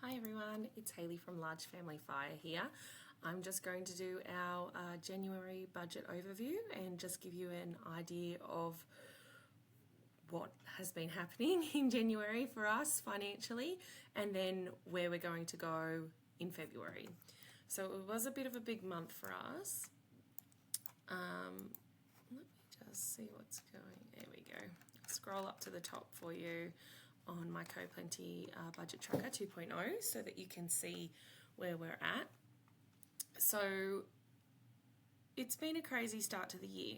Hi everyone, it's Hayley from Large Family Fire here. I'm just going to do our January budget overview and just give you an idea of what has been happening in January for us financially, and then where we're going to go in February. So it was a bit of a big month for us. Let me just see what's going. There we go. Scroll up to the top for you on my Coplenty budget tracker 2.0 so that you can see where we're at. So it's been a crazy start to the year.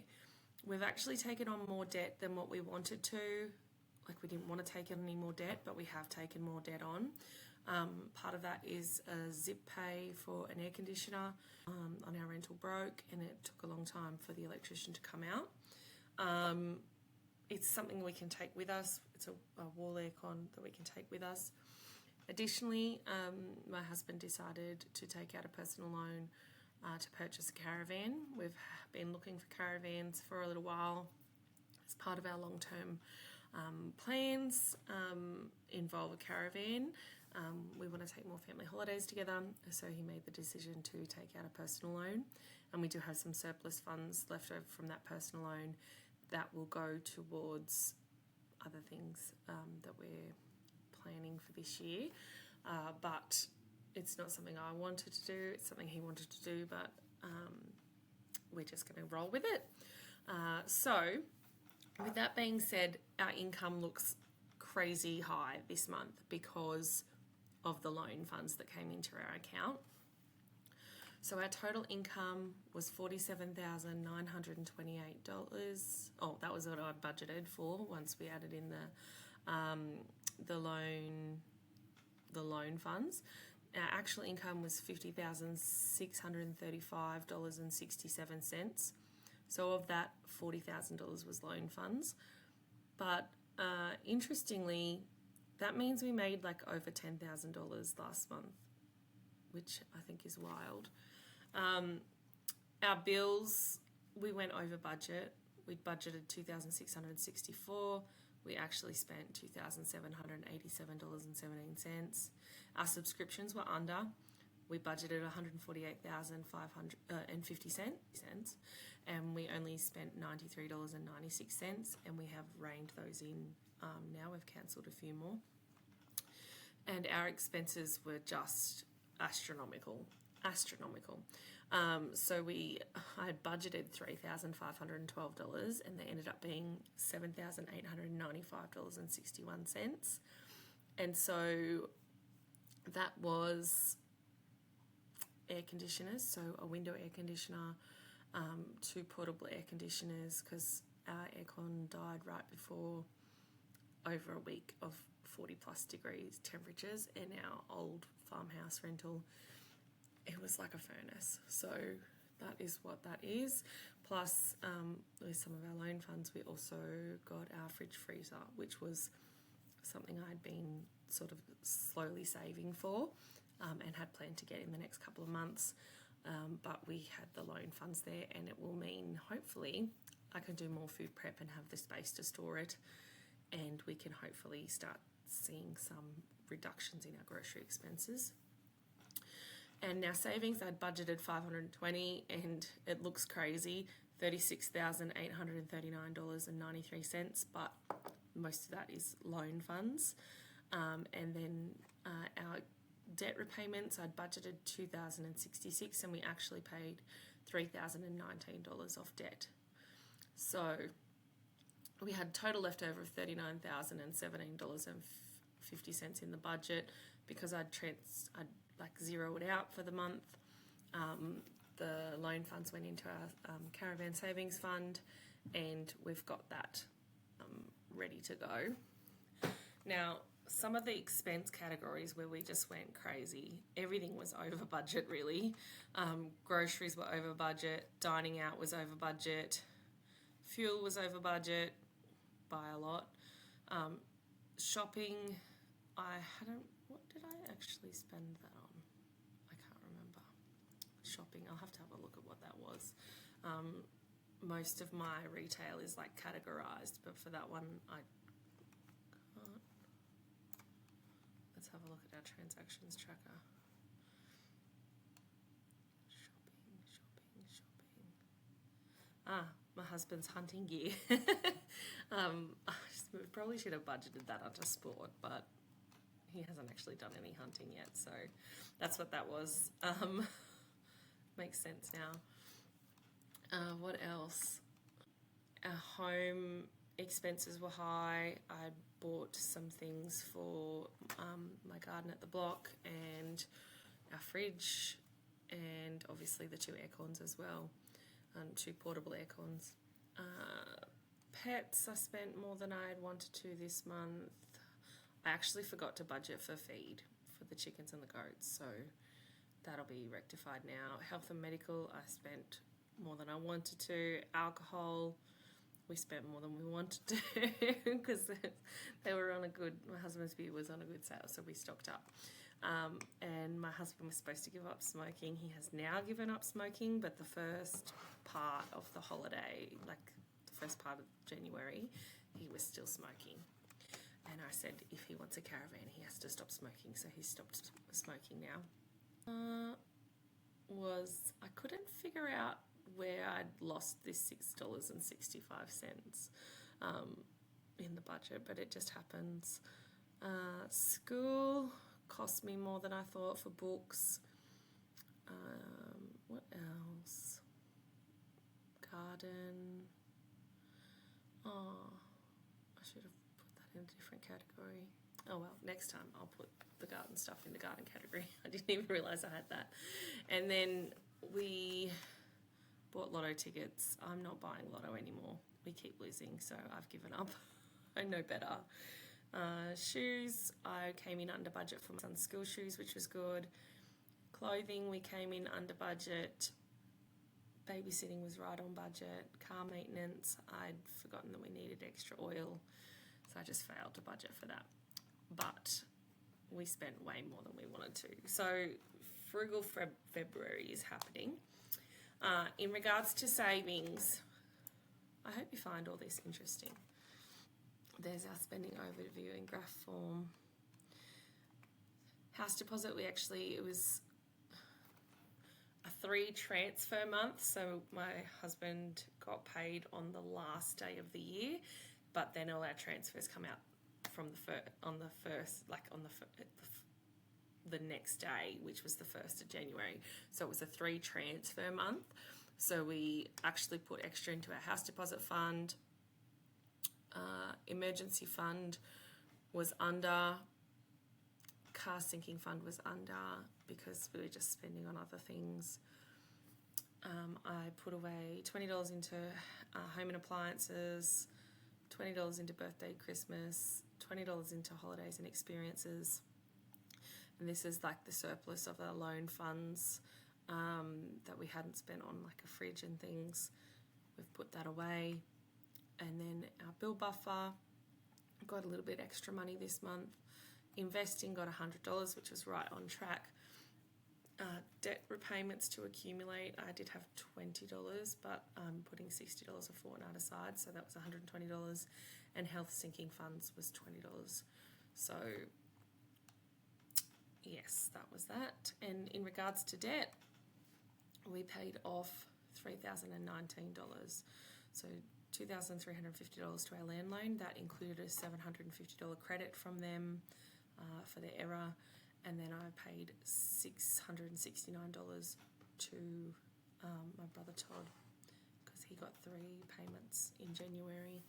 We've actually taken on more debt than what we wanted to. Like, we didn't want to take on any more debt, but we have taken more debt on. Part of that is a zip pay for an air conditioner on our rental broke, and it took a long time for the electrician to come out. It's something we can take with us. It's a wall aircon that we can take with us. Additionally, my husband decided to take out a personal loan to purchase a caravan. We've been looking for caravans for a little while. As part of our long-term plans involve a caravan. We want to take more family holidays together, so he made the decision to take out a personal loan, and we do have some surplus funds left over from that personal loan that will go towards other things that we're planning for this year. But it's not something I wanted to do, it's something he wanted to do, but we're just going to roll with it. So with that being said, our income looks crazy high this month because of the loan funds that came into our account. So our total income was $47,928. Oh, that was what I budgeted for once we added in the loan funds. Our actual income was $50,635.67. So of that, $40,000 was loan funds. But interestingly, that means we made like over $10,000 last month, which I think is wild. Our bills, we went over budget. We budgeted $2,664. We actually spent $2,787.17. Our subscriptions were under. We budgeted $148,550, and we only spent $93.96, and we have reined those in now. We've cancelled a few more. And our expenses were just astronomical. So I had budgeted $3,512, and they ended up being $7,895.61. And so that was air conditioners, so a window air conditioner, 2 portable air conditioners, because our aircon died right before over a week of 40 plus degrees temperatures in our old farmhouse rental. It was like a furnace. So that is what that is. Plus, with some of our loan funds, we also got our fridge freezer, which was something I'd been sort of slowly saving for and had planned to get in the next couple of months. But we had the loan funds there, and it will mean hopefully I can do more food prep and have the space to store it, and we can hopefully start seeing some reductions in our grocery expenses. And now savings, I'd budgeted $520, and it looks crazy, $36,839.93, but most of that is loan funds. And then our debt repayments, I'd budgeted $2,066, and we actually paid $3,019 off debt. So we had total leftover of $39,017.50 in the budget because I'd zero it out for the month. The loan funds went into our caravan savings fund, and we've got that ready to go. Now, some of the expense categories where we just went crazy, everything was over budget really. Groceries were over budget, dining out was over budget, fuel was over budget by a lot. Shopping, what did I actually spend that on? I can't remember. Shopping, I'll have to have a look at what that was. Most of my retail is like categorized, but for that one, I Let's have a look at our transactions tracker. Shopping. My husband's hunting gear. We probably should have budgeted that under sport, but he hasn't actually done any hunting yet, so that's what that was. Makes sense now. What else? Our home expenses were high. I bought some things for my garden at the block and our fridge, and obviously the 2 air cons as well, 2 portable air cons. Pets, I spent more than I had wanted to this month. I actually forgot to budget for feed for the chickens and the goats, so that'll be rectified now. Health and medical, I spent more than I wanted to. Alcohol, we spent more than we wanted to because they were on a good, my husband's beer was on a good sale, so we stocked up. And my husband was supposed to give up smoking. He has now given up smoking, but the first part of the holiday, like the first part of January, he was still smoking. And I said if he wants a caravan, he has to stop smoking, so he stopped smoking now. I couldn't figure out where I'd lost this $6.65 in the budget, but it just happens. School cost me more than I thought for books. What else? Garden. I should have put that in a different category. Oh well, next time I'll put the garden stuff in the garden category. I didn't even realise I had that. And then we bought lotto tickets. I'm not buying lotto anymore. We keep losing, so I've given up. I know better. Shoes, I came in under budget for my son's school shoes, which was good. Clothing, we came in under budget. Babysitting was right on budget. Car maintenance, I'd forgotten that we needed extra oil, so I just failed to budget for that. But we spent way more than we wanted to. So frugal February is happening. In regards to savings, I hope you find all this interesting. There's our spending overview in graph form. House deposit, it was a 3 transfer month, so my husband got paid on the last day of the year, but then all our transfers come out from the next day, which was the 1st of January. So it was a 3 transfer month. So we actually put extra into our house deposit fund. Emergency fund was under. Car sinking fund was under because we were just spending on other things. I put away $20 into home and appliances, $20 into birthday, Christmas, $20 into holidays and experiences. And this is like the surplus of our loan funds that we hadn't spent on, like a fridge and things. We've put that away. And then our bill buffer, got a little bit extra money this month. Investing got $100, which was right on track. Debt repayments to accumulate, I did have $20, but I'm putting $60 a fortnight aside, so that was $120. And health sinking funds was $20. So yes, that was that. And in regards to debt, we paid off $3,019. So $2,350 to our land loan. That included a $750 credit from them for their error, and then I paid $669 to my brother Todd because he got 3 payments in January,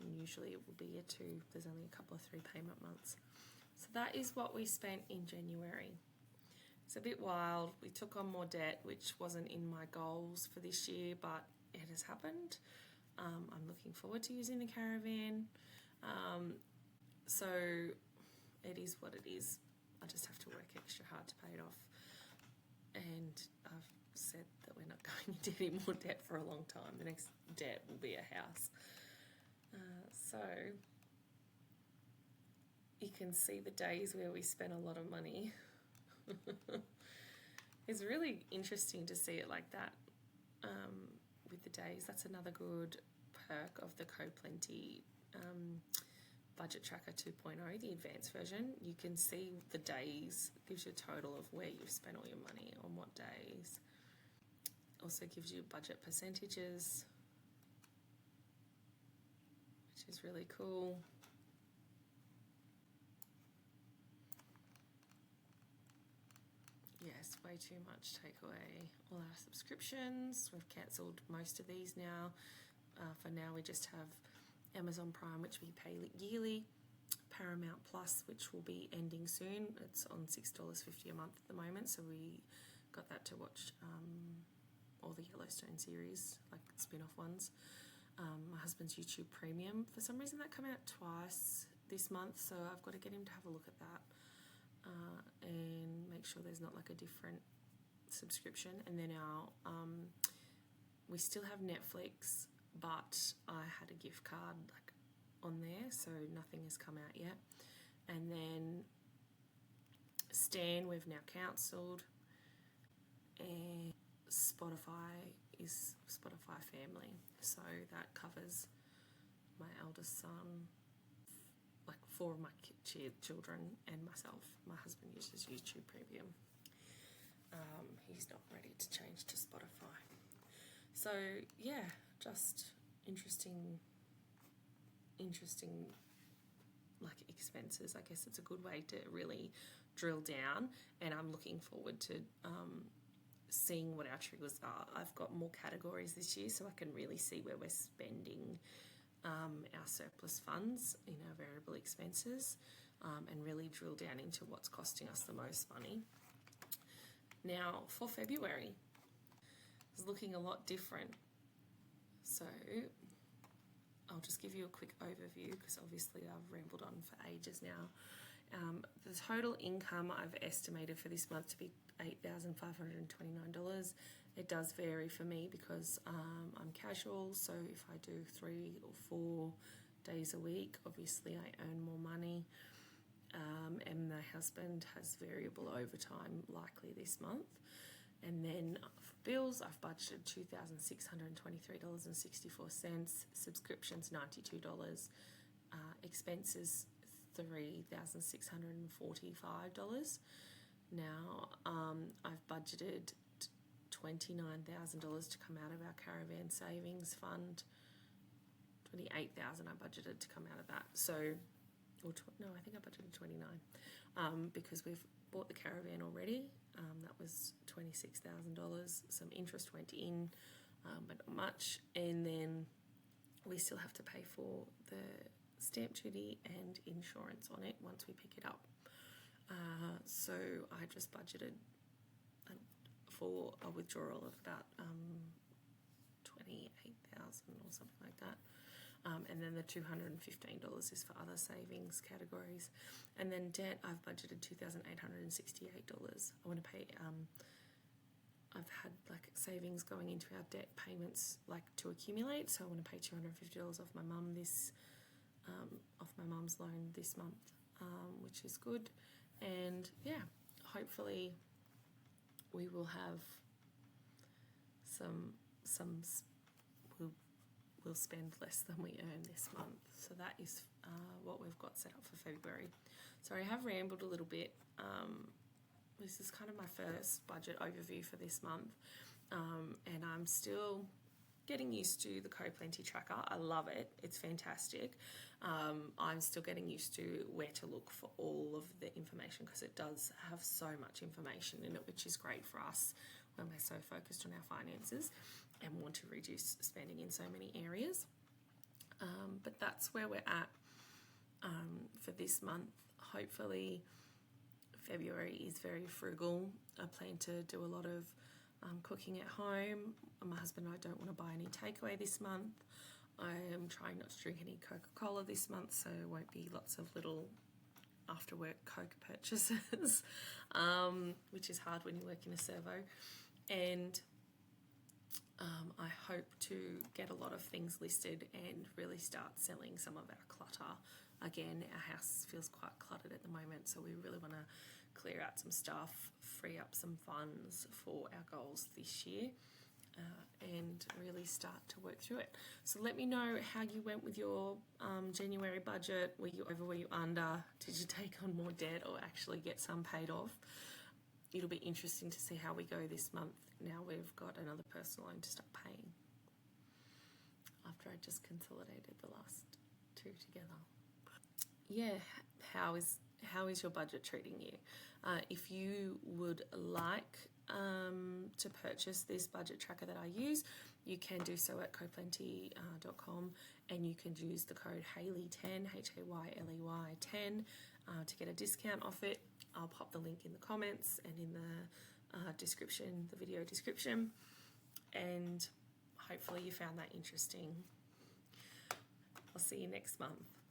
and usually it will be a 2. There's only a couple of 3 payment months. So that is what we spent in January. It's a bit wild. We took on more debt, which wasn't in my goals for this year, but it has happened. I'm looking forward to using the caravan. So it is what it is. I just have to work extra hard to pay it off. And I've said that we're not going into any more debt for a long time. The next debt will be a house. So you can see the days where we spent a lot of money. It's really interesting to see it like that with the days. That's another good perk of the Coplenty Budget Tracker 2.0, the advanced version. You can see the days, gives you a total of where you've spent all your money on what days. Also gives you budget percentages, which is really cool. Yes, way too much takeaway. All our subscriptions, we've cancelled most of these now. For now, we just have Amazon Prime, which we pay yearly, Paramount Plus, which will be ending soon. It's on $6.50 a month at the moment, so we got that to watch all the Yellowstone series, like spin-off ones. My husband's YouTube Premium, for some reason that came out twice this month, so I've got to get him to have a look at that and make sure there's not like a different subscription. And then we still have Netflix, but I had a gift card like on there, so nothing has come out yet. And then Stan we've now cancelled, and Spotify is Spotify Family, so that covers my eldest son, like 4 of my children and myself. My husband uses YouTube Premium. He's not ready to change to Spotify. So yeah, just interesting like expenses. I guess it's a good way to really drill down, and I'm looking forward to seeing what our triggers are. I've got more categories this year, so I can really see where we're spending our surplus funds in our variable expenses, and really drill down into what's costing us the most money. Now for February, it's looking a lot different. So I'll just give you a quick overview, because obviously I've rambled on for ages now. The total income I've estimated for this month to be $8,529. It does vary for me because I'm casual, so if I do 3 or 4 days a week, obviously I earn more money. And my husband has variable overtime likely this month. And then for bills, I've budgeted $2,623.64, subscriptions $92, expenses $3,645. Now I've budgeted $29,000 to come out of our caravan savings fund. $28,000 I budgeted to come out of that. So, I think I budgeted 29, because we've bought the caravan already. That was $26,000. Some interest went in, but not much. And then we still have to pay for the stamp duty and insurance on it once we pick it up. So I just budgeted for a withdrawal of about $28,000 or something like that. And then the $215 is for other savings categories. And then debt, I've budgeted $2,868. I want to pay, I've had like savings going into our debt payments like to accumulate, so I want to pay $250 off my mum off my mum's loan this month, which is good. And yeah, hopefully we will have we'll spend less than we earn this month. So that is what we've got set up for February. So I have rambled a little bit. This is kind of my first budget overview for this month. And I'm still getting used to the Coplenty tracker. I love it. It's fantastic. I'm still getting used to where to look for all of the information, because it does have so much information in it, which is great for us when we're so focused on our finances and want to reduce spending in so many areas. But that's where we're at for this month. Hopefully February is very frugal. I plan to do a lot of cooking at home. My husband and I don't want to buy any takeaway this month. I am trying not to drink any Coca-Cola this month, so there won't be lots of little after-work Coke purchases, which is hard when you work in a servo. And I hope to get a lot of things listed and really start selling some of our clutter. Again, our house feels quite cluttered at the moment, so we really want to clear out some stuff, free up some funds for our goals this year. and really start to work through it. So let me know how you went with your January budget. Were you over, were you under? Did you take on more debt or actually get some paid off? It'll be interesting to see how we go this month. Now we've got another personal loan to start paying after I just consolidated the last two together. Yeah, how is your budget treating you? If you would like to purchase this budget tracker that I use, you can do so at coplenty.com, and you can use the code Hayley10, Hayley 10, to get a discount off it. I'll pop the link in the comments and in the description, the video description, and hopefully you found that interesting. I'll see you next month.